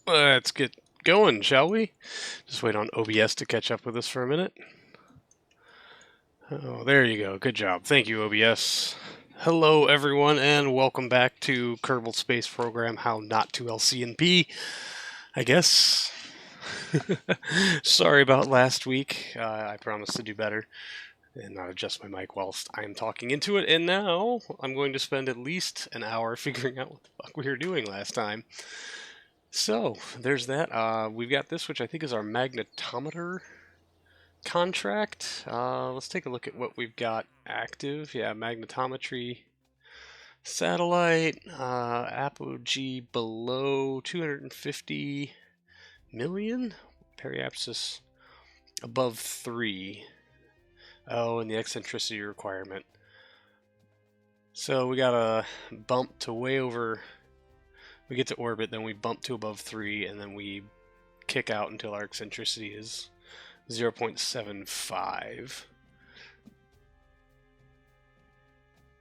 Let's get going, shall we? Just wait on OBS to catch up with us for a minute. Oh, there you go. Good job. Thank you, OBS. Hello, everyone, and welcome back to Kerbal Space Program How Not to LCnP, I guess. Sorry about last week. I promised to do better and not adjust my mic whilst I'm talking into it, and now I'm going to spend at least an hour figuring out what the fuck we were doing last time. So, there's that. We've got this, which I think is our magnetometer contract. Let's take a look at what we've got active. Yeah, magnetometry satellite, apogee below 250 million, periapsis above 3. Oh, and the eccentricity requirement. So we got a bump to way over. We get to orbit, then we bump to above 3, and then we kick out until our eccentricity is 0.75.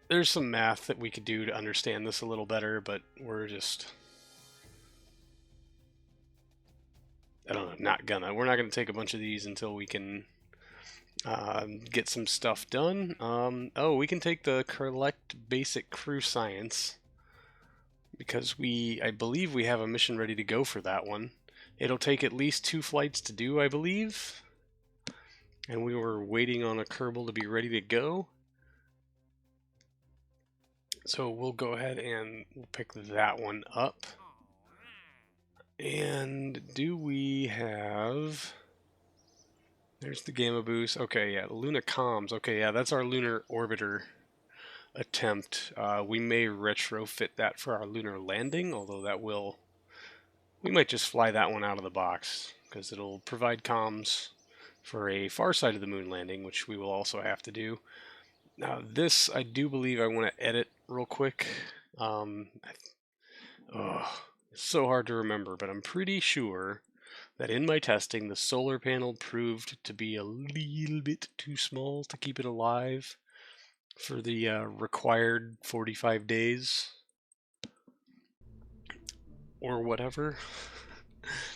There's some math that we could do to understand this a little better, but we're just... I don't know, not gonna. We're not gonna take a bunch of these until we can get some stuff done. Oh, we can take the collect basic crew science, because I believe we have a mission ready to go for that one. It'll take at least 2 flights to do, I believe. And we were waiting on a Kerbal to be ready to go. So we'll go ahead and we'll pick that one up. And do we have... There's the Gamma Boost. Okay, yeah, Luna Comms. Okay, yeah, that's our lunar orbiter attempt. We may retrofit that for our lunar landing, although that will... We might just fly that one out of the box, because it'll provide comms for a far side of the moon landing, which we will also have to do. Now, this, I do believe I want to edit real quick. It's so hard to remember, but I'm pretty sure that in my testing, the solar panel proved to be a little bit too small to keep it alive for the required 45 days or whatever.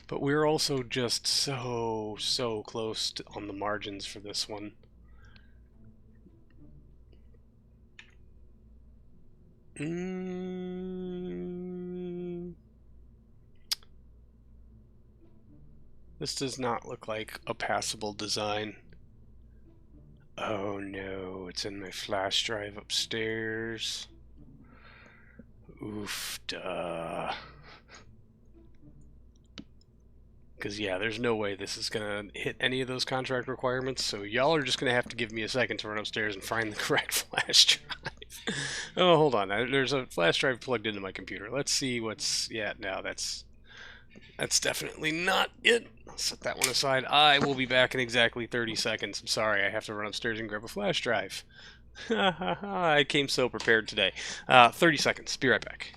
But we're also just so close on the margins for this one. This does not look like a passable design. Oh no, it's in my flash drive upstairs. Oof, duh. Because, yeah, there's no way this is going to hit any of those contract requirements, so y'all are just going to have to give me a second to run upstairs and find the correct flash drive. Oh, hold on. There's a flash drive plugged into my computer. Let's see what's... Yeah, no, that's definitely not it. I'll set that one aside. I will be back in exactly 30 seconds. I'm sorry, I have to run upstairs and grab a flash drive. I came so prepared today. 30 seconds. Be right back.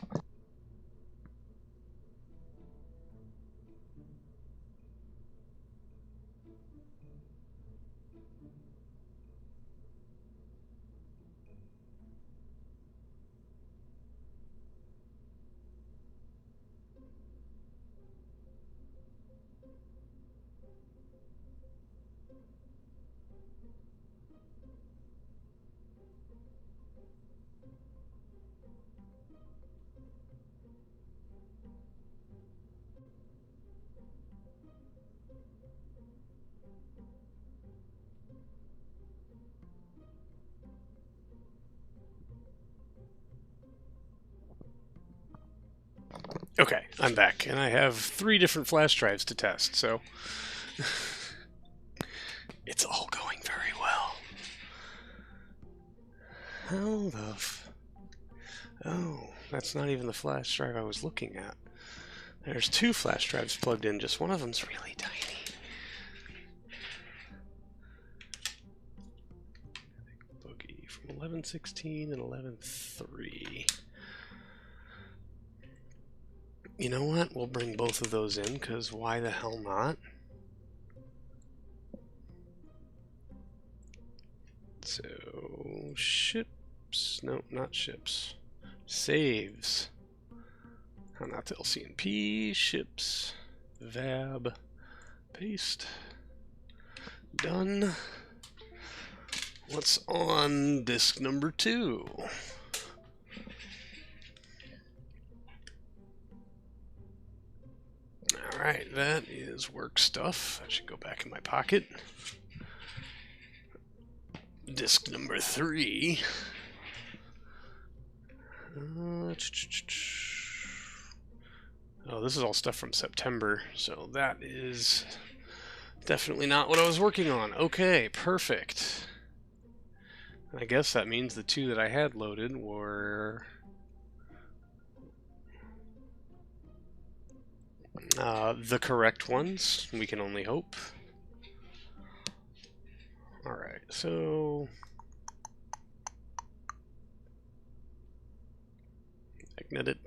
Okay, I'm back, and I have 3 different flash drives to test, so it's all going very well. How the Oh, that's not even the flash drive I was looking at. There's 2 flash drives plugged in, just one of them's really tiny. Boogie from 11.16 and 11.3. You know what? We'll bring both of those in, because why the hell not? So, ships. No, not ships. Saves. How not to LCnP. Ships. Vab, paste, done. What's on disk number 2? Alright, that is work stuff. That should go back in my pocket. Disk number 3. Oh, this is all stuff from September, so that is definitely not what I was working on. Okay, perfect. I guess that means the 2 that I had loaded were the correct ones. We can only hope. Alright, so magnetic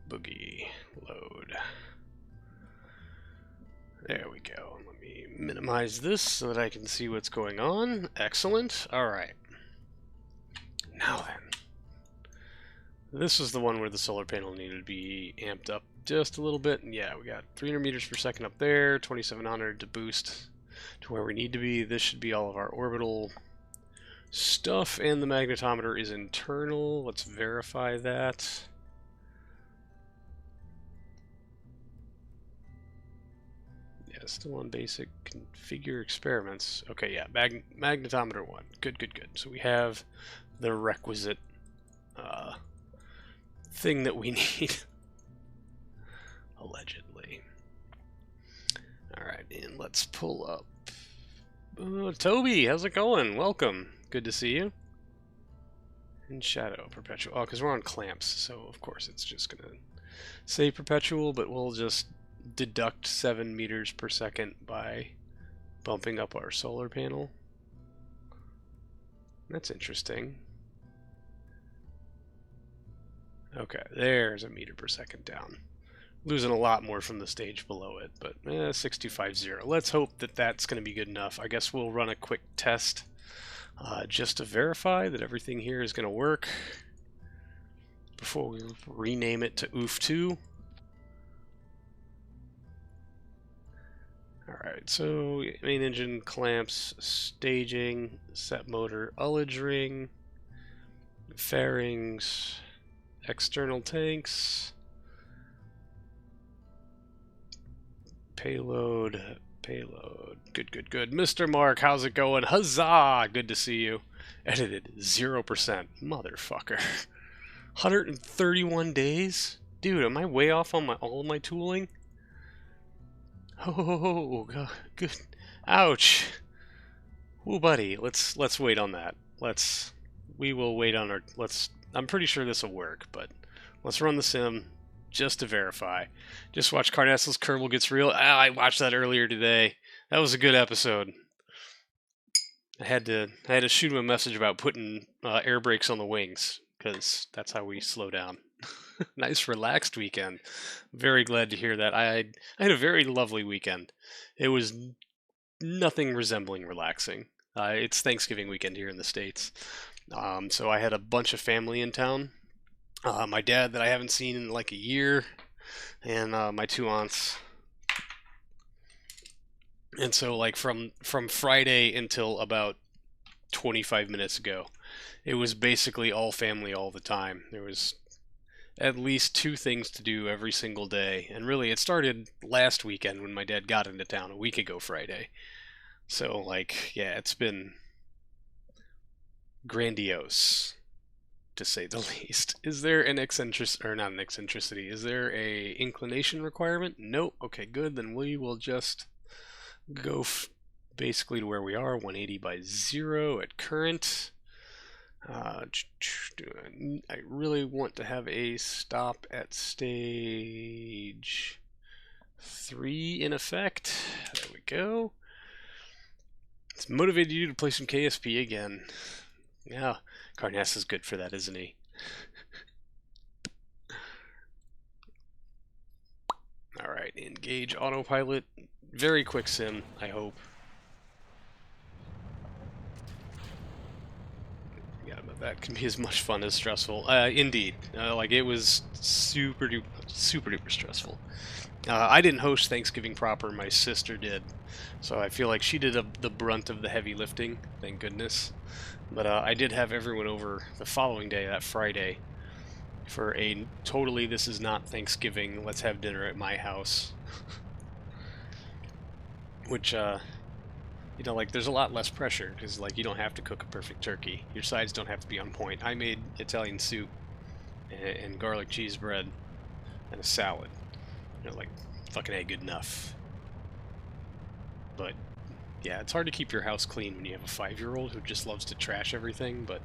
boogie load. There we go. Let me minimize this so that I can see what's going on. Excellent. Alright. Now then. This is the one where the solar panel needed to be amped up just a little bit. And yeah, we got 300 meters per second up there, 2700 to boost to where we need to be. This should be all of our orbital stuff, and the magnetometer is internal. Let's verify that. Yeah, still on basic. Configure experiments. Okay, yeah, magnetometer 1. Good, good, good. So we have the requisite thing that we need. Allegedly. Alright, and let's pull up. Toby, how's it going? Welcome. Good to see you. In shadow, perpetual. Oh, because we're on clamps, so of course it's just going to say perpetual, but we'll just deduct 7 meters per second by bumping up our solar panel. That's interesting. Okay, there's a meter per second down. Losing a lot more from the stage below it, but 6250. Let's hope that that's going to be good enough. I guess we'll run a quick test just to verify that everything here is going to work before we rename it to OOF2. Alright, so main engine, clamps, staging, set motor, ullage ring, fairings, external tanks, payload, good, good, good. Mr. Mark, how's it going? Huzzah! Good to see you. Edited 0%. Motherfucker. 131 days? Dude, am I way off on all of my tooling? Oh, good. Ouch. Ooh, buddy, let's wait on that. We will wait on our, I'm pretty sure this will work, but let's run the sim just to verify. Just watch Carnassal's Kerbal Gets Real. I watched that earlier today. That was a good episode. I had to shoot him a message about putting air brakes on the wings, because that's how we slow down. Nice relaxed weekend. Very glad to hear that. I had a very lovely weekend. It was nothing resembling relaxing. It's Thanksgiving weekend here in the States. So I had a bunch of family in town. My dad that I haven't seen in like a year, and my 2 aunts. And so like from Friday until about 25 minutes ago, it was basically all family all the time. There was at least 2 things to do every single day. And really, it started last weekend when my dad got into town, a week ago Friday. So, like, yeah, it's been grandiose, to say the least. Is there an eccentricity, or not an eccentricity, is there a inclination requirement? Nope. Okay, good. Then we will just go basically to where we are, 180 by 0 at current. I really want to have a stop at stage 3 in effect. There we go. It's motivated you to play some KSP again. Yeah, Carnass is good for that, isn't he? Alright, engage autopilot. Very quick sim, I hope. Got him that can be as much fun as stressful. Indeed. Like, it was super duper stressful. I didn't host Thanksgiving proper, my sister did. So I feel like she did the brunt of the heavy lifting, thank goodness. But I did have everyone over the following day, that Friday, for a totally this is not Thanksgiving, let's have dinner at my house. Which, you know, like, there's a lot less pressure, because, like, you don't have to cook a perfect turkey. Your sides don't have to be on point. I made Italian soup and garlic cheese bread and a salad. You know, like, fucking A, good enough. But, yeah, it's hard to keep your house clean when you have a 5-year-old who just loves to trash everything, but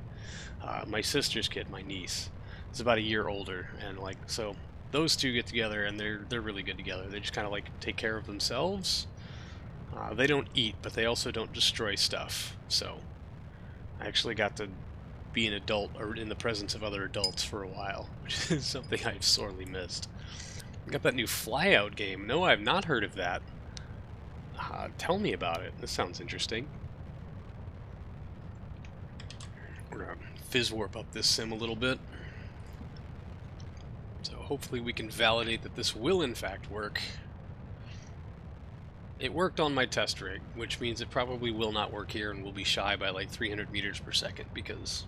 my sister's kid, my niece, is about a year older, and, like, so those two get together, and they're really good together. They just kind of, like, take care of themselves. They don't eat, but they also don't destroy stuff, so I actually got to be an adult, or in the presence of other adults for a while, which is something I've sorely missed. I got that new Flyout game. No, I've not heard of that. Tell me about it. This sounds interesting. We're gonna fizz warp up this sim a little bit. So hopefully we can validate that this will in fact work. It worked on my test rig, which means it probably will not work here and will be shy by like 300 meters per second because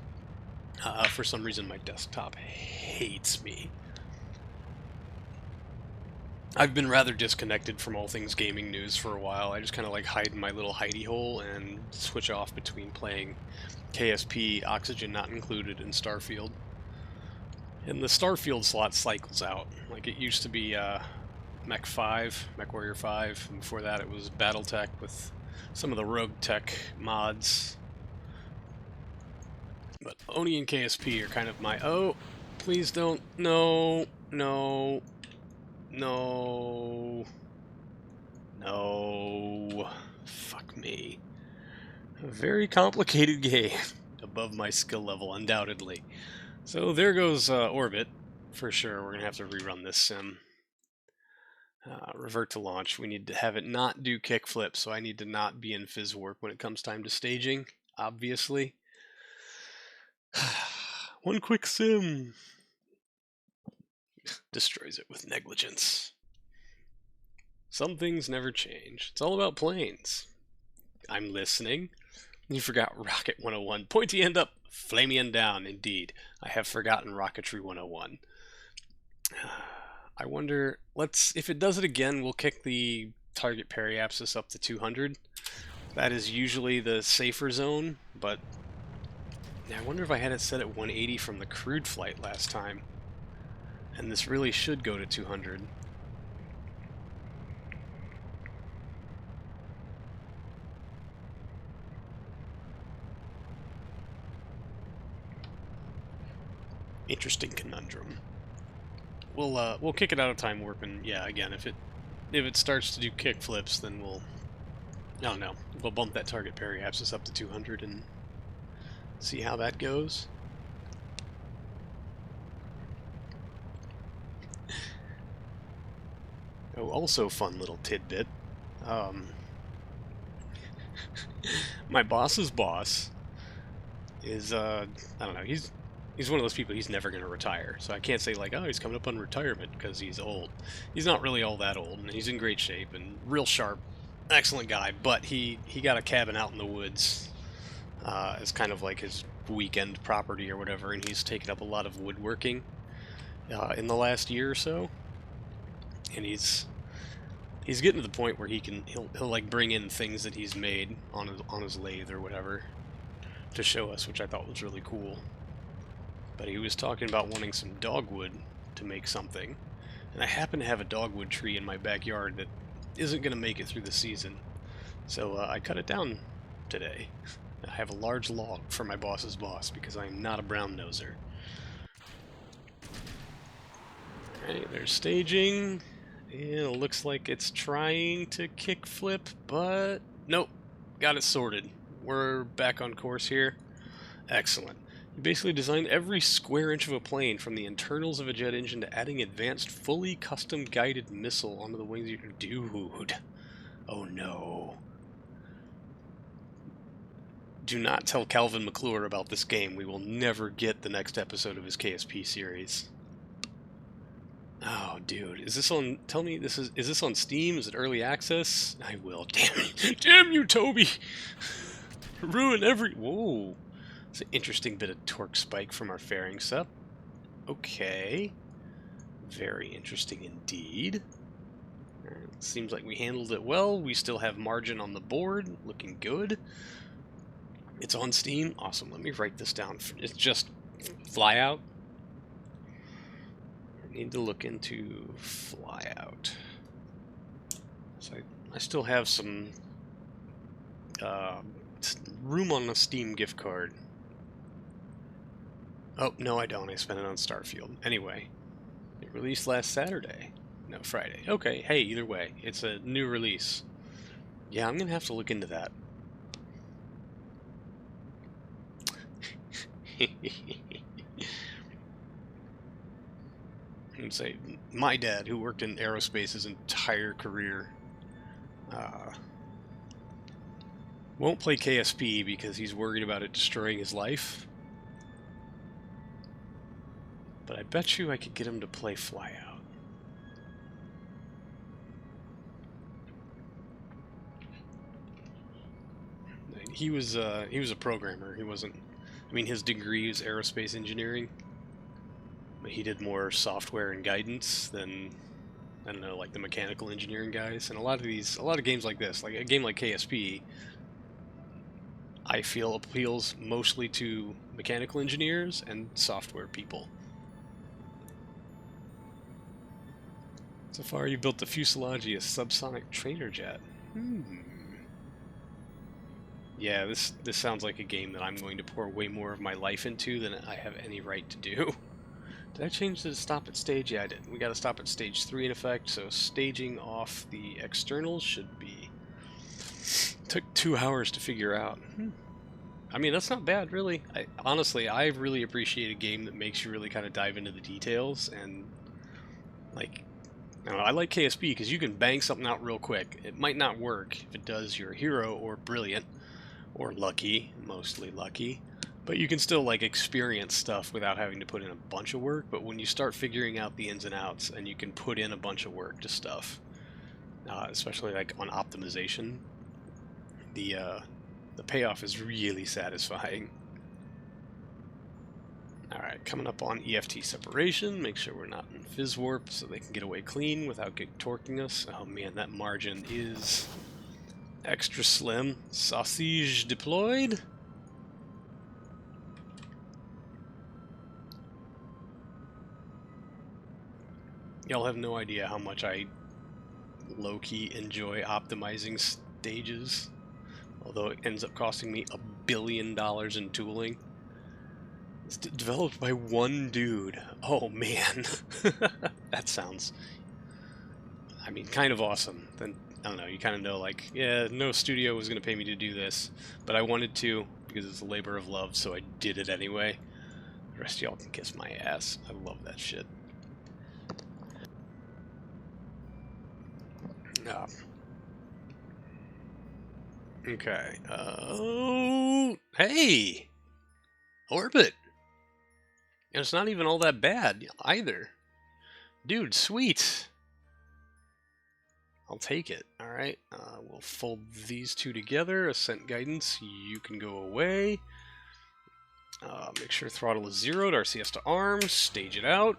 for some reason my desktop hates me. I've been rather disconnected from all things gaming news for a while. I just kind of like hide in my little hidey hole and switch off between playing KSP, Oxygen Not Included, and Starfield. And the Starfield slot cycles out. Like, it used to be Mech 5, Mech Warrior 5, and before that it was Battletech with some of the Rogue Tech mods. But Oni and KSP are kind of my... Oh, please don't... No, no, no, no. Fuck me. A very complicated game. Above my skill level, undoubtedly. So there goes Orbit. For sure, we're going to have to rerun this sim. Revert to launch. We need to have it not do kickflip, so I need to not be in fizz warp when it comes time to staging, obviously. One quick sim destroys it with negligence. Some things never change. It's all about planes. I'm listening. You forgot Rocket 101. Pointy end up, flamey end down. Indeed, I have forgotten Rocketry 101. I wonder, if it does it again, we'll kick the target periapsis up to 200. That is usually the safer zone, but I wonder if I had it set at 180 from the crude flight last time. And this really should go to 200. Interesting conundrum. We'll kick it out of time warp, and yeah, again, if it starts to do kick flips, then we'll... Oh no, we'll bump that target periapsis up to 200 and see how that goes. Oh, also fun little tidbit. My boss's boss is, I don't know, he's one of those people, he's never going to retire. So I can't say, like, oh, he's coming up on retirement because he's old. He's not really all that old, and he's in great shape and real sharp. Excellent guy, but he got a cabin out in the woods as kind of like his weekend property or whatever, and he's taken up a lot of woodworking in the last year or so. And he's getting to the point where he'll like bring in things that he's made on his lathe or whatever to show us, which I thought was really cool. But he was talking about wanting some dogwood to make something, and I happen to have a dogwood tree in my backyard that isn't going to make it through the season, so I cut it down today. I have a large log for my boss's boss because I'm not a brown noser. Alright, there's staging. And it looks like it's trying to kickflip, but nope. Got it sorted. We're back on course here. Excellent. You basically designed every square inch of a plane, from the internals of a jet engine to adding advanced, fully custom guided missile onto the wings. Dude. Oh no. Do not tell Calvin McClure about this game. We will never get the next episode of his KSP series. Oh, dude, is this on? Tell me, is this on Steam? Is it early access? I will. Damn it! Damn you, Toby! Ruin every. Whoa, it's an interesting bit of torque spike from our fairing sup. Okay, very interesting indeed. Seems like we handled it well. We still have margin on the board, looking good. It's on Steam. Awesome. Let me write this down. It's just Flyout. I need to look into Flyout. So I still have some room on a Steam gift card. Oh, no I don't. I spent it on Starfield. Anyway, it released last Saturday. No, Friday. Okay, hey, either way, it's a new release. Yeah, I'm gonna have to look into that. And say, my dad, who worked in aerospace his entire career, won't play KSP because he's worried about it destroying his life. But I bet you I could get him to play Flyout. He was a programmer. He wasn't. I mean, his degree is aerospace engineering, but he did more software and guidance than, I don't know, like the mechanical engineering guys. And a lot of games like this, like a game like KSP, I feel appeals mostly to mechanical engineers and software people. So far, you built the fuselage of a subsonic trainer jet. Yeah, this sounds like a game that I'm going to pour way more of my life into than I have any right to do. Did I change the stop at stage? Yeah, I did. We got to stop at stage 3 in effect, so staging off the externals should be... Took 2 hours to figure out. I mean, that's not bad, really. Honestly, I really appreciate a game that makes you really kind of dive into the details, and, like... I don't know, I like KSP because you can bang something out real quick. It might not work. If it does, you're a hero or brilliant. Or lucky, mostly lucky, but you can still like experience stuff without having to put in a bunch of work. But when you start figuring out the ins and outs and you can put in a bunch of work to stuff, especially like on optimization, the payoff is really satisfying. Alright, coming up on EFT separation, make sure we're not in fizz warp so they can get away clean without torquing us. Oh man, that margin is extra slim. Sausage deployed. Y'all have no idea how much I low-key enjoy optimizing stages, although it ends up costing me $1 billion in tooling. It's developed by one dude. Oh man. That sounds, I mean, kind of awesome. Then I don't know, you kind of know, like, yeah, no studio was going to pay me to do this, but I wanted to because it's a labor of love, so I did it anyway. The rest of y'all can kiss my ass. I love that shit. Okay. Oh, hey! Orbit! And it's not even all that bad, either. Dude, sweet! I'll take it. Alright, we'll fold these two together. Ascent guidance, you can go away. Make sure throttle is zeroed. RCS to arms. Stage it out.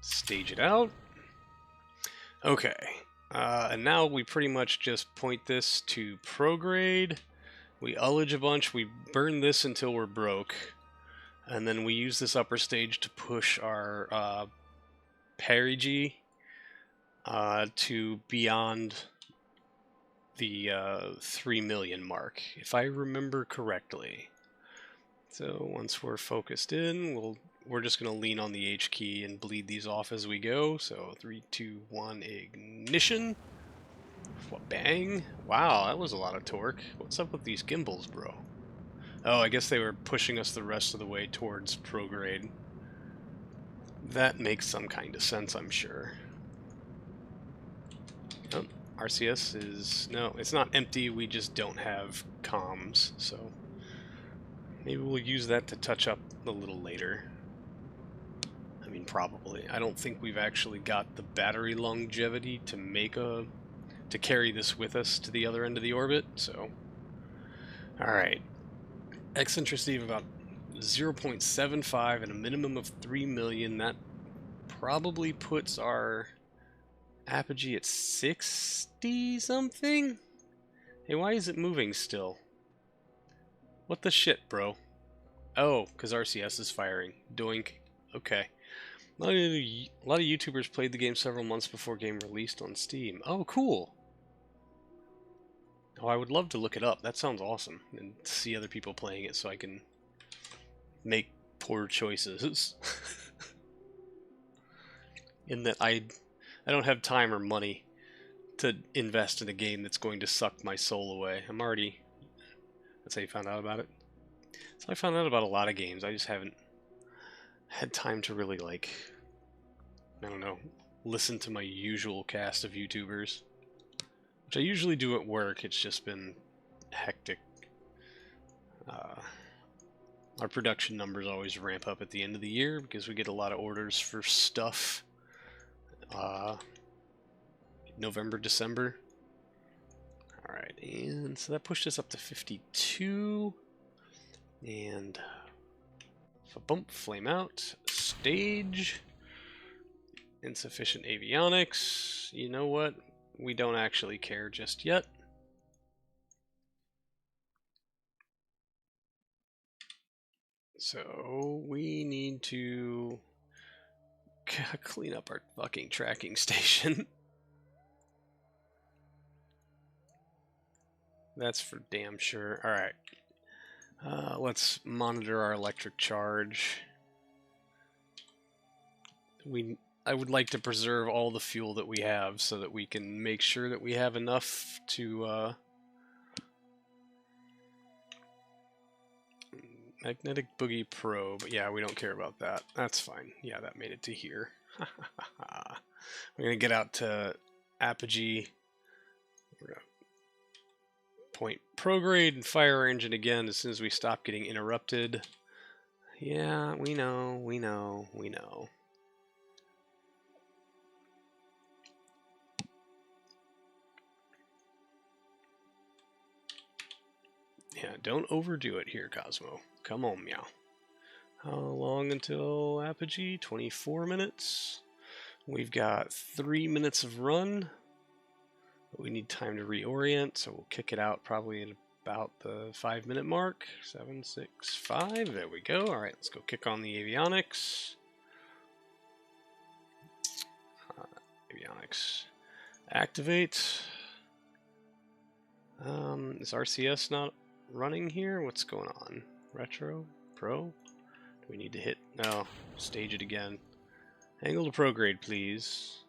Stage it out. Okay. And now we pretty much just point this to prograde. We ullage a bunch. We burn this until we're broke. And then we use this upper stage to push our perigee to beyond the 3 million mark, if I remember correctly. So once we're focused in, we're just going to lean on the H key and bleed these off as we go. So 3, 2, 1, ignition. What, bang. Wow, that was a lot of torque. What's up with these gimbals, bro? Oh, I guess they were pushing us the rest of the way towards prograde. That makes some kind of sense, I'm sure. Oh, RCS is... No, it's not empty, we just don't have comms, so... Maybe we'll use that to touch up a little later. I mean, probably. I don't think we've actually got the battery longevity to make to carry this with us to the other end of the orbit, so... Alright. Eccentricity of about 0.75 and a minimum of 3 million. That probably puts our apogee at 60 something? Hey, why is it moving still? What the shit, bro? Oh, because RCS is firing. Doink. Okay. A lot of YouTubers played the game several months before game released on Steam. Oh, cool. Oh, I would love to look it up. That sounds awesome. And see other people playing it so I can make poor choices. In that I don't have time or money to invest in a game that's going to suck my soul away. I'm already... That's how you found out about it? So I found out about a lot of games. I just haven't had time to really, like, I don't know, listen to my usual cast of YouTubers. Which I usually do at work. It's just been hectic. Our production numbers always ramp up at the end of the year because we get a lot of orders for stuff. November, December. Alright, and so that pushed us up to 52. And bump, flame out, stage, insufficient avionics. You know what? We don't actually care just yet. So we need to clean up our fucking tracking station. That's for damn sure. Alright. Let's monitor our electric charge. I would like to preserve all the fuel that we have so that we can make sure that we have enough to Magnetic Boogie Probe. Yeah, we don't care about that. That's fine. Yeah, that made it to here. We're going to get out to Apogee. We're going to point prograde and fire our engine again as soon as we stop getting interrupted. Yeah, we know, we know, we know. Yeah, don't overdo it here, Cosmo. Come on, meow. How long until Apogee? 24 minutes. We've got 3 minutes of run. But we need time to reorient, so we'll kick it out probably at about the 5-minute mark. 7, 6, 5. There we go. All right, let's go kick on the avionics. Avionics. Activate. Is RCS not running here? What's going on? Retro? Pro? Do we need to hit... No. Stage it again. Angle to prograde, please.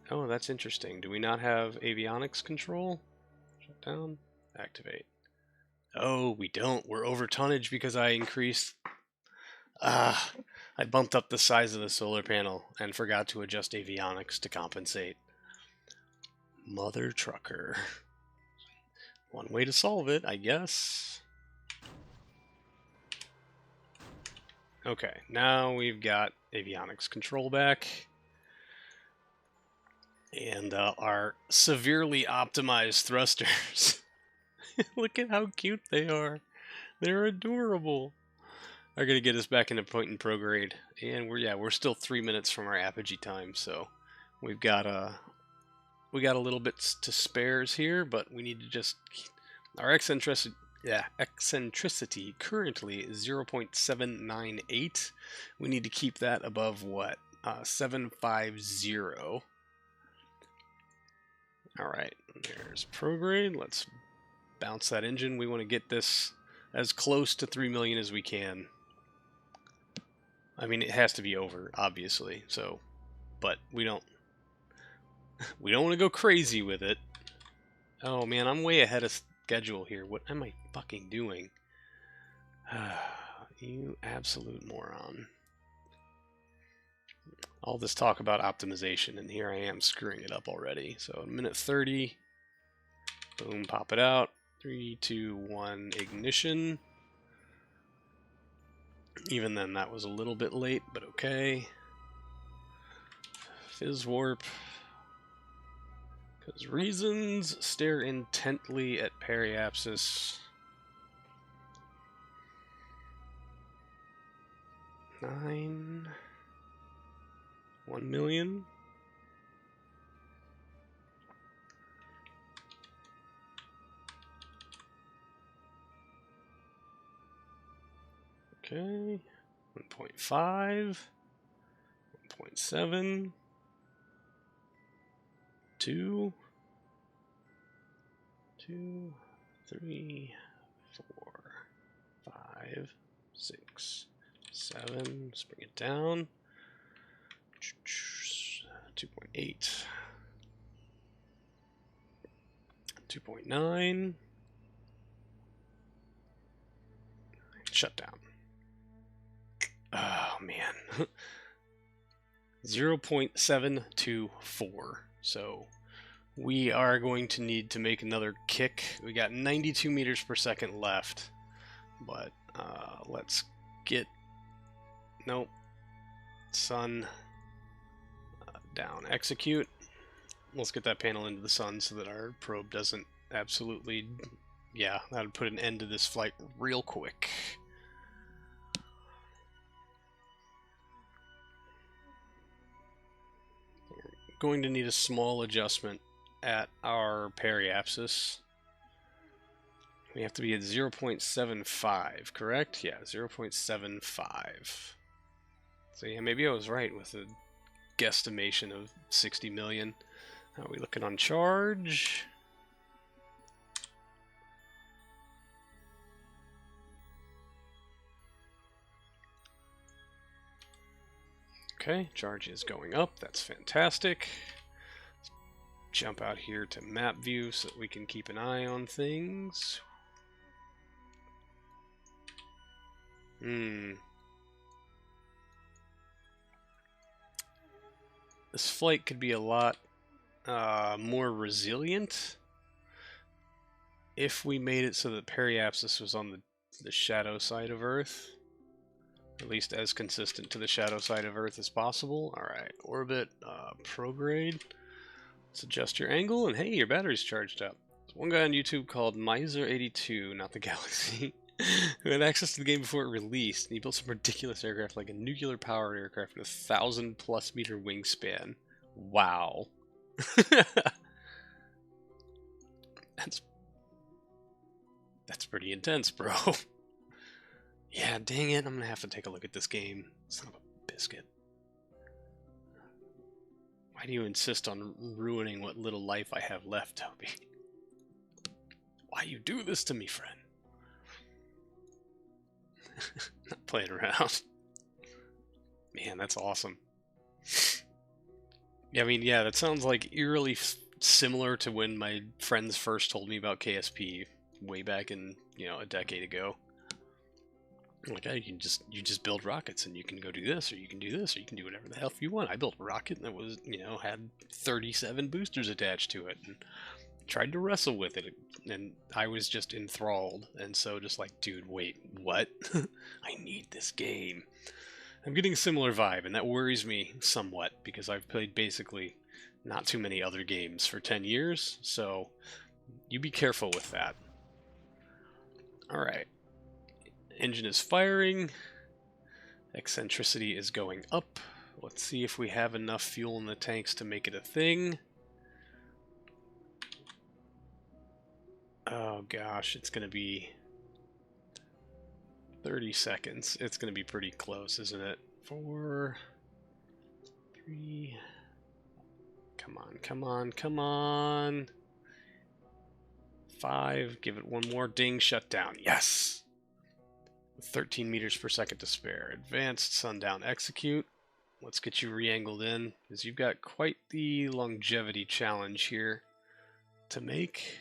Oh, that's interesting. Do we not have avionics control? Shut down. Activate. Oh, we don't. We're over tonnage because I increased... I bumped up the size of the solar panel and forgot to adjust avionics to compensate. Mother trucker. One way to solve it, I guess. Okay, now we've got avionics control back. And our severely optimized thrusters. Look at how cute they are. They're adorable. Are going to get us back into point and prograde. And we're still 3 minutes from our apogee time, so we've got a little bit to spares here, but we need to just... Our eccentricity currently is 0.798. We need to keep that above what? 750. Alright, there's prograde. Let's bounce that engine. We want to get this as close to 3 million as we can. I mean, it has to be over, obviously, so... But we don't want to go crazy with it. Oh man, I'm way ahead of schedule here. What am I fucking doing? You absolute moron. All this talk about optimization, and here I am screwing it up already. So a minute 30. Boom, pop it out. 3, 2, 1, ignition. Even then, that was a little bit late, but okay. Fizz warp. Because reasons, stare intently at periapsis. 9. 1 million. Okay. 1.5. 1.7. 2. 2, 3, 4, 5, 6, 7. Let's bring it down. 2.8. 2.9. Shut down. Oh, man. 0.724. So we are going to need to make another kick. We got 92 meters per second left. But let's get... Nope. Sun. Down. Execute. Let's get that panel into the sun so that our probe doesn't absolutely... Yeah, that would put an end to this flight real quick. We're going to need a small adjustment at our periapsis. We have to be at 0.75, correct? Yeah, 0.75. So yeah, maybe I was right with a guesstimation of 60 million. How are we looking on charge? Okay, charge is going up. That's fantastic. Let's jump out here to map view so that we can keep an eye on things. This flight could be a lot more resilient if we made it so that periapsis was on the shadow side of Earth. At least as consistent to the shadow side of Earth as possible. Alright, orbit, prograde. Let's adjust your angle, and hey, your battery's charged up. There's one guy on YouTube called Miser82, not the Galaxy, who had access to the game before it released, and he built some ridiculous aircraft like a nuclear-powered aircraft with a 1,000+ meter wingspan. Wow. That's pretty intense, bro. Yeah, dang it, I'm gonna have to take a look at this game. Son of a biscuit. Why do you insist on ruining what little life I have left, Toby? Why you do this to me, friend? Not playing around. Man, that's awesome. Yeah, I mean, yeah, that sounds like eerily similar to when my friends first told me about KSP way back in, a decade ago. Like, hey, you just build rockets and you can go do this, or you can do this, or you can do whatever the hell you want. I built a rocket that was, had 37 boosters attached to it, and tried to wrestle with it, and I was just enthralled. And so just like, dude, wait, what? I need this game. I'm getting a similar vibe, and that worries me somewhat, because I've played basically not too many other games for 10 years, so you be careful with that. Alright. Engine is firing. Eccentricity is going up. Let's see if we have enough fuel in the tanks to make it a thing. Oh gosh, it's going to be 30 seconds. It's going to be pretty close, isn't it? 4, 3... Come on, come on, come on. 5, give it one more ding, shut down. Yes! 13 meters per second to spare. Advanced, sundown, execute. Let's get you re-angled in, because you've got quite the longevity challenge here to make.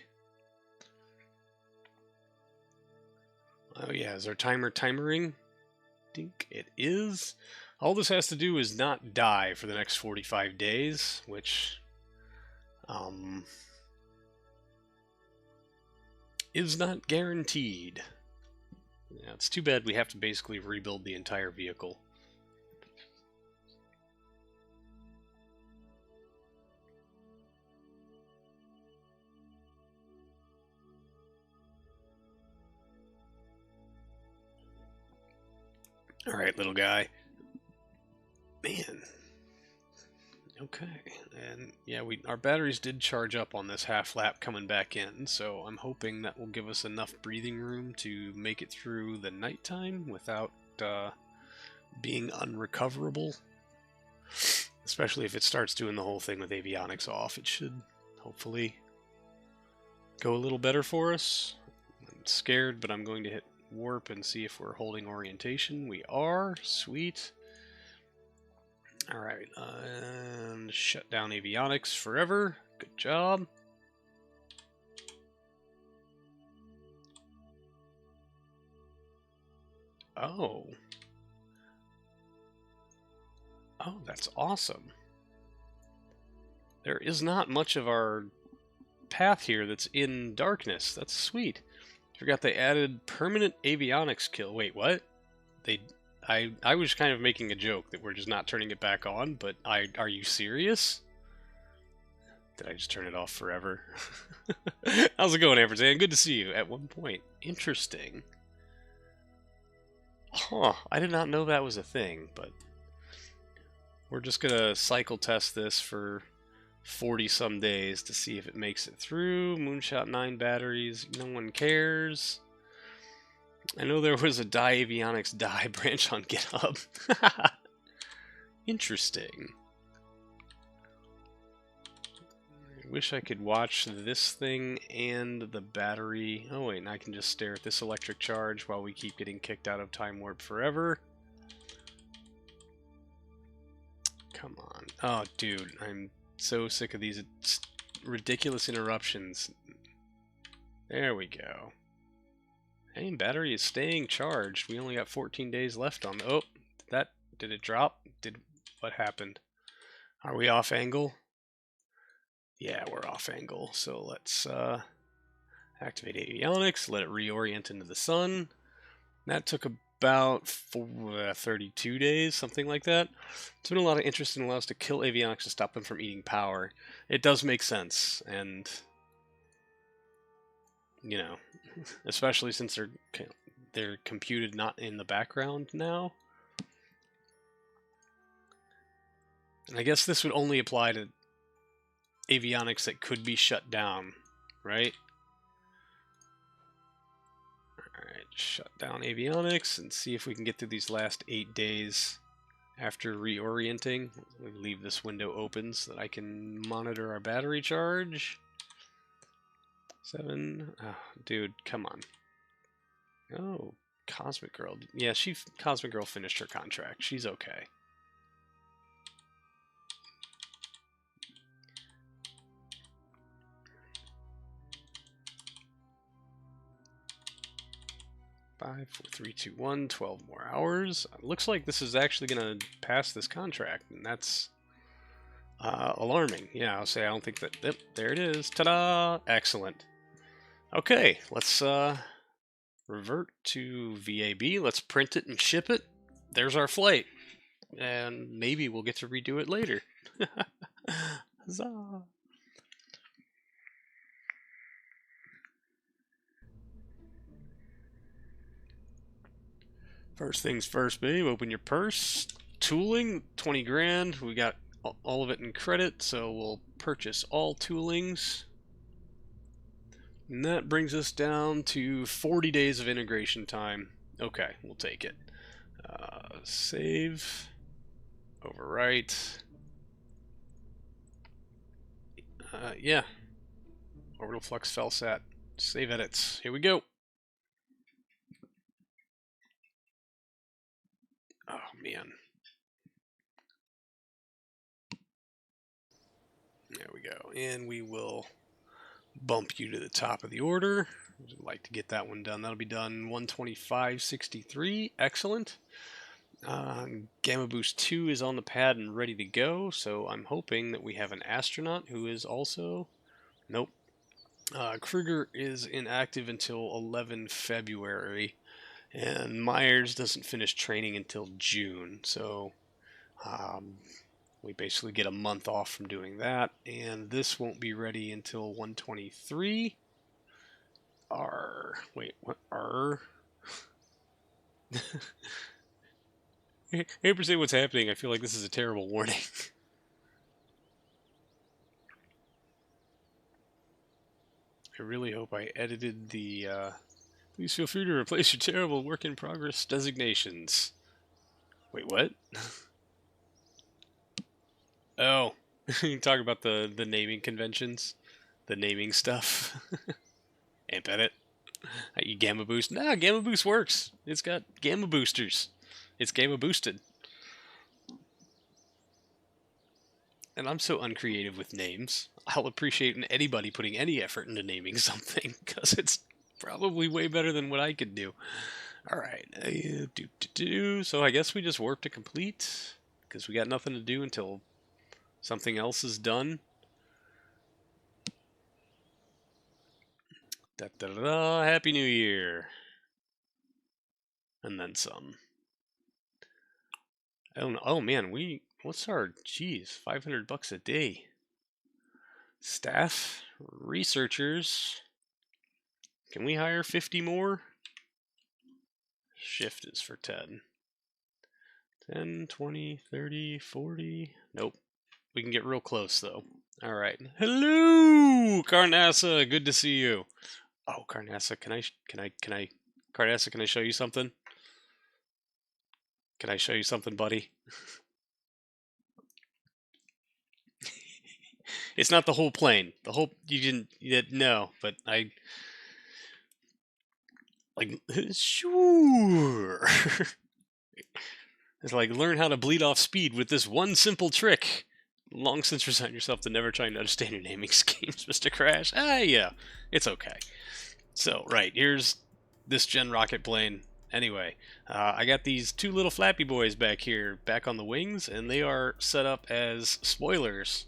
Oh yeah, is our timer timering? I think it is. All this has to do is not die for the next 45 days, which is not guaranteed. Yeah, it's too bad we have to basically rebuild the entire vehicle. Alright, little guy. Man. Okay. And yeah, our batteries did charge up on this half lap coming back in, so I'm hoping that will give us enough breathing room to make it through the nighttime without being unrecoverable. Especially if it starts doing the whole thing with avionics off, it should hopefully go a little better for us. I'm scared, but I'm going to hit warp and see if we're holding orientation. We are. Sweet. Alright, and shut down avionics forever. Good job. Oh. Oh, that's awesome. There is not much of our path here that's in darkness. That's sweet. Forgot they added permanent avionics kill. Wait, what? I was kind of making a joke that we're just not turning it back on, but are you serious? Did I just turn it off forever? How's it going, Ampersand? Good to see you at one point. Interesting. Huh, I did not know that was a thing, but we're just gonna cycle test this for 40-some days to see if it makes it through. Moonshot 9 batteries, no one cares. I know there was a Die Avionics Die branch on GitHub. Interesting. I wish I could watch this thing and the battery. Oh wait, and I can just stare at this electric charge while we keep getting kicked out of Time Warp forever. Come on. Oh, dude, I'm so sick of these ridiculous interruptions. There we go. Hey, battery is staying charged. We only got 14 days left on. Oh, did it drop? What happened? Are we off angle? Yeah, we're off angle. So let's activate avionics. Let it reorient into the sun. That took about 32 days, something like that. It's been a lot of interest and allows us to kill avionics to stop them from eating power. It does make sense, and you know, especially since they're computed not in the background now. And I guess this would only apply to avionics that could be shut down, right? Alright, shut down avionics and see if we can get through these last 8 days after reorienting. Let me leave this window open so that I can monitor our battery charge. 7. Oh, dude, come on. Oh, Cosmic Girl. Yeah, Cosmic Girl finished her contract. She's okay. Five, 4, 3, 2, 1. 12 more hours. Looks like this is actually going to pass this contract, and that's alarming. Yeah, I'll say I don't think that... Yep, there it is. Ta-da! Excellent. Okay, let's revert to VAB. Let's print it and ship it. There's our flight. And maybe we'll get to redo it later. Huzzah! First things first, babe. Open your purse. Tooling, 20 grand. We got all of it in credit, so we'll purchase all toolings. And that brings us down to 40 days of integration time. Okay, we'll take it. Save. Overwrite. Yeah. Orbital flux felsat. Save edits. Here we go. Oh, man. There we go. And we will bump you to the top of the order. I'd like to get that one done. That'll be done 125.63. Excellent. Gamma Boost 2 is on the pad and ready to go, so I'm hoping that we have an astronaut who is also... Nope. Kruger is inactive until 11 February, and Myers doesn't finish training until June, so um, we basically get a month off from doing that, and this won't be ready until 123. Wait, what? Hey, per se, what's happening? I feel like this is a terrible warning. I really hope I edited the, please feel free to replace your terrible work in progress designations. Wait, what? Oh, you talk about the naming conventions, the naming stuff. Ain't that it? You Gamma Boost? Nah, Gamma Boost works. It's got Gamma Boosters. It's Gamma Boosted. And I'm so uncreative with names. I'll appreciate anybody putting any effort into naming something, because it's probably way better than what I could do. Alright, so I guess we just warp to complete, because we got nothing to do until something else is done. Da da da da, Happy New Year! And then some. I don't know. Oh man, what's our, geez, $500 a day. Staff, researchers. Can we hire 50 more? Shift is for 10. 10, 20, 30, 40. Nope. We can get real close though. All right. Hello, Carnassa. Good to see you. Oh, Carnassa, Carnassa, can I show you something? Can I show you something, buddy? It's not the whole plane. The whole, you didn't, no, but like, sure. It's like, learn how to bleed off speed with this one simple trick. Long since resigned yourself to never trying to understand your naming schemes, Mr. Crash. Yeah, it's okay. So, right, here's this gen rocket plane. Anyway, I got these two little flappy boys back here, back on the wings, and they are set up as spoilers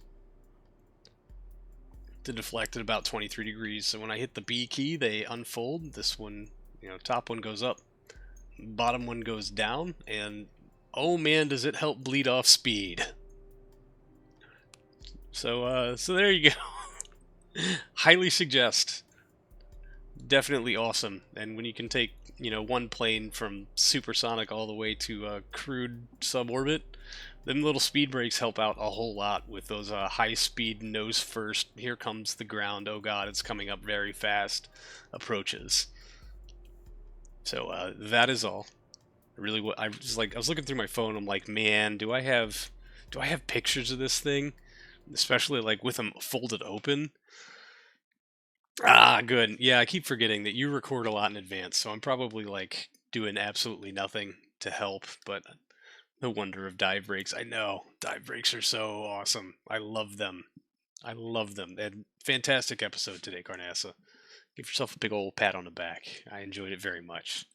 to deflect at about 23 degrees. So when I hit the B key, they unfold. This one, top one goes up, bottom one goes down, and oh man, does it help bleed off speed. So there you go. Highly suggest. Definitely awesome. And when you can take, one plane from supersonic all the way to crude suborbit, them little speed brakes help out a whole lot with those high speed nose first, here comes the ground, oh god, it's coming up very fast approaches. So that is all. I was looking through my phone, I'm like, man, do I have pictures of this thing? Especially like with them folded open. Ah, good. Yeah, I keep forgetting that you record a lot in advance, so I'm probably like doing absolutely nothing to help, but the wonder of dive breaks. I know. Dive breaks are so awesome. I love them. I love them. And fantastic episode today, Carnassa. Give yourself a big old pat on the back. I enjoyed it very much.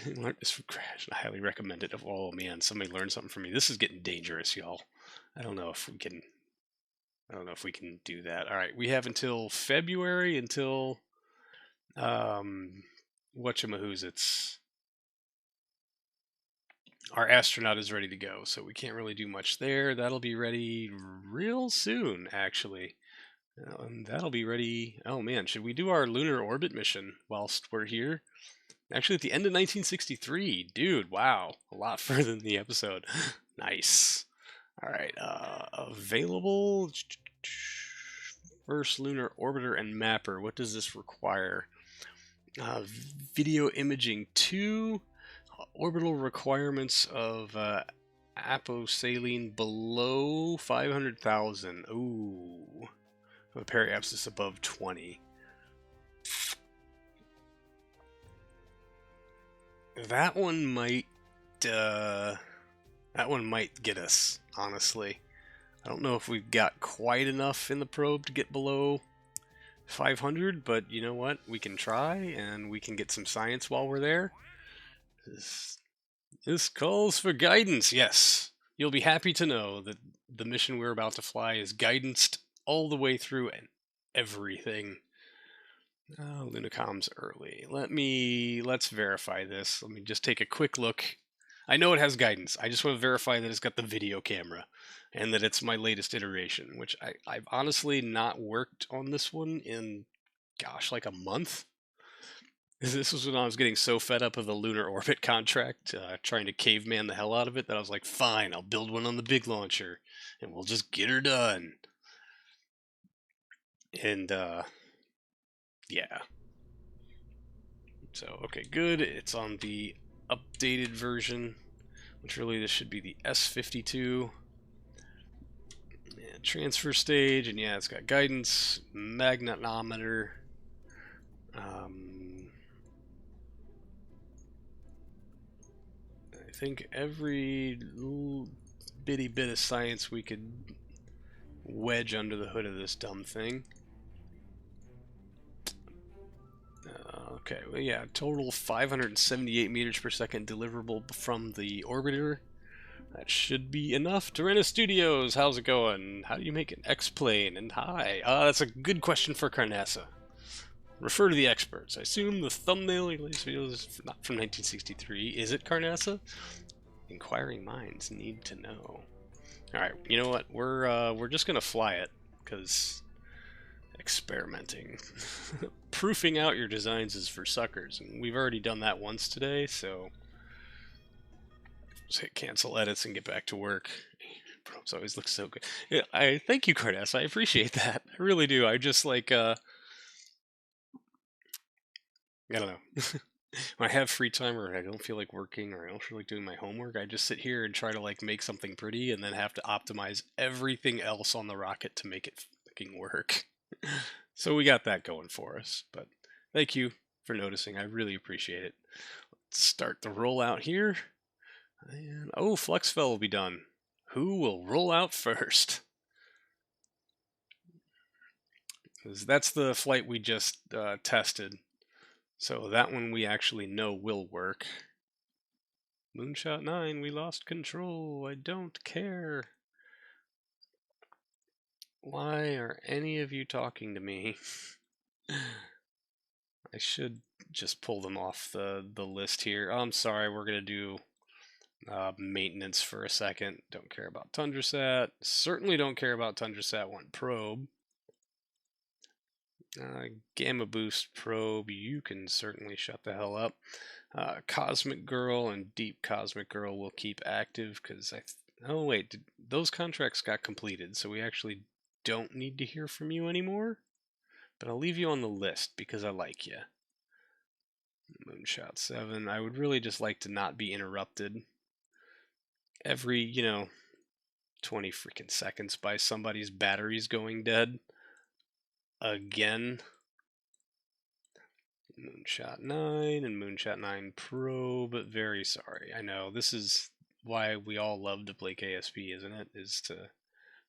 Learned this from Crash. I highly recommend it. Oh man, somebody learned something from me. This is getting dangerous, y'all. I don't know if we can do that. All right, we have until February until whatchamahoots. Our astronaut is ready to go, so we can't really do much there. That'll be ready real soon, actually. And that'll be ready. Oh man, should we do our lunar orbit mission whilst we're here? Actually, at the end of 1963, dude. Wow, a lot further than the episode. Nice. All right, available. First lunar orbiter and mapper. What does this require? Video imaging 2. Orbital requirements of aposaline below 500,000. Ooh. Periapsis above 20. That one might get us, honestly. I don't know if we've got quite enough in the probe to get below 500, but you know what? We can try, and we can get some science while we're there. This calls for guidance, yes. You'll be happy to know that the mission we're about to fly is guidanced all the way through and everything. Oh, Lunacom's early. Let's verify this. Let me just take a quick look. I know it has guidance. I just want to verify that it's got the video camera and that it's my latest iteration, which I've honestly not worked on this one in, gosh, like a month. This was when I was getting so fed up of the lunar orbit contract, trying to caveman the hell out of it, that I was like, fine, I'll build one on the big launcher and we'll just get her done. And, yeah. So, okay, good. It's on the updated version, which really this should be the S52. Yeah, transfer stage, and yeah, it's got guidance, magnetometer. I think every little bitty bit of science we could wedge under the hood of this dumb thing. Okay, well, yeah, total 578 meters per second deliverable from the orbiter. That should be enough. Torrena Studios, how's it going? How do you make an X-plane? And hi. That's a good question for Carnassa. Refer to the experts. I assume the thumbnail of this video is not from 1963. Is it, Carnassa? Inquiring minds need to know. All right, you know what? We're just gonna fly it because experimenting, proofing out your designs is for suckers, and we've already done that once today. So just hit cancel edits and get back to work. Probes always look so good. Yeah, I thank you, Cardass. I appreciate that. I really do. I just like I don't know. When I have free time or I don't feel like working or I don't feel like doing my homework, I just sit here and try to like make something pretty and then have to optimize everything else on the rocket to make it fucking work. So we got that going for us. But thank you for noticing. I really appreciate it. Let's start the rollout here. And oh, Fluxfell will be done. Who will roll out first? Because that's the flight we just tested. So that one we actually know will work. Moonshot 9, we lost control. I don't care. Why are any of you talking to me? I should just pull them off the list here. Oh, I'm sorry, we're going to do maintenance for a second. Don't care about TundraSat. Certainly don't care about TundraSat 1 probe. Gamma Boost probe, you can certainly shut the hell up. Cosmic Girl and Deep Cosmic Girl will keep active because oh wait, those contracts got completed, so we actually don't need to hear from you anymore. But I'll leave you on the list because I like you. Moonshot 7. I would really just like to not be interrupted every, 20 freaking seconds by somebody's batteries going dead. Again. Moonshot 9 and Moonshot 9 Pro, but very sorry. I know, this is why we all love to play KSP, isn't it? Is to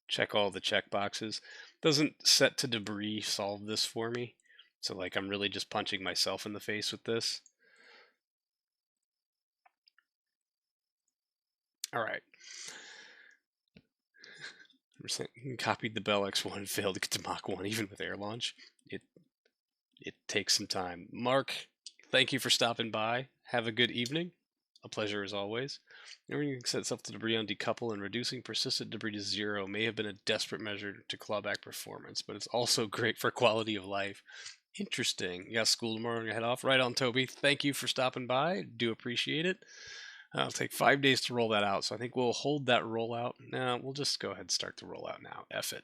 check all the check boxes. Doesn't set to debris solve this for me. So like I'm really just punching myself in the face with this. Alright. Copied the Bell X1, failed to get to Mach 1 even with air launch. It takes some time. Mark, thank you for stopping by. Have a good evening. A pleasure as always. Everything set itself to debris on decouple and reducing persistent debris to zero may have been a desperate measure to claw back performance, but it's also great for quality of life. Interesting. You got school tomorrow and you head off. Right on, Toby. Thank you for stopping by. Do appreciate it. It'll take 5 days to roll that out, so I think we'll hold that rollout. Nah, we'll just go ahead and start the rollout now. F it.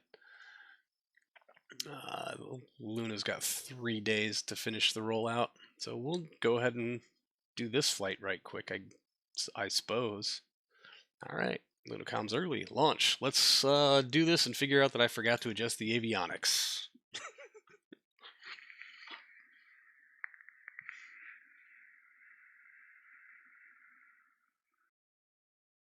Luna's got 3 days to finish the rollout, so we'll go ahead and do this flight right quick, I suppose. All right, Luna comms early. Launch. Let's do this and figure out that I forgot to adjust the avionics.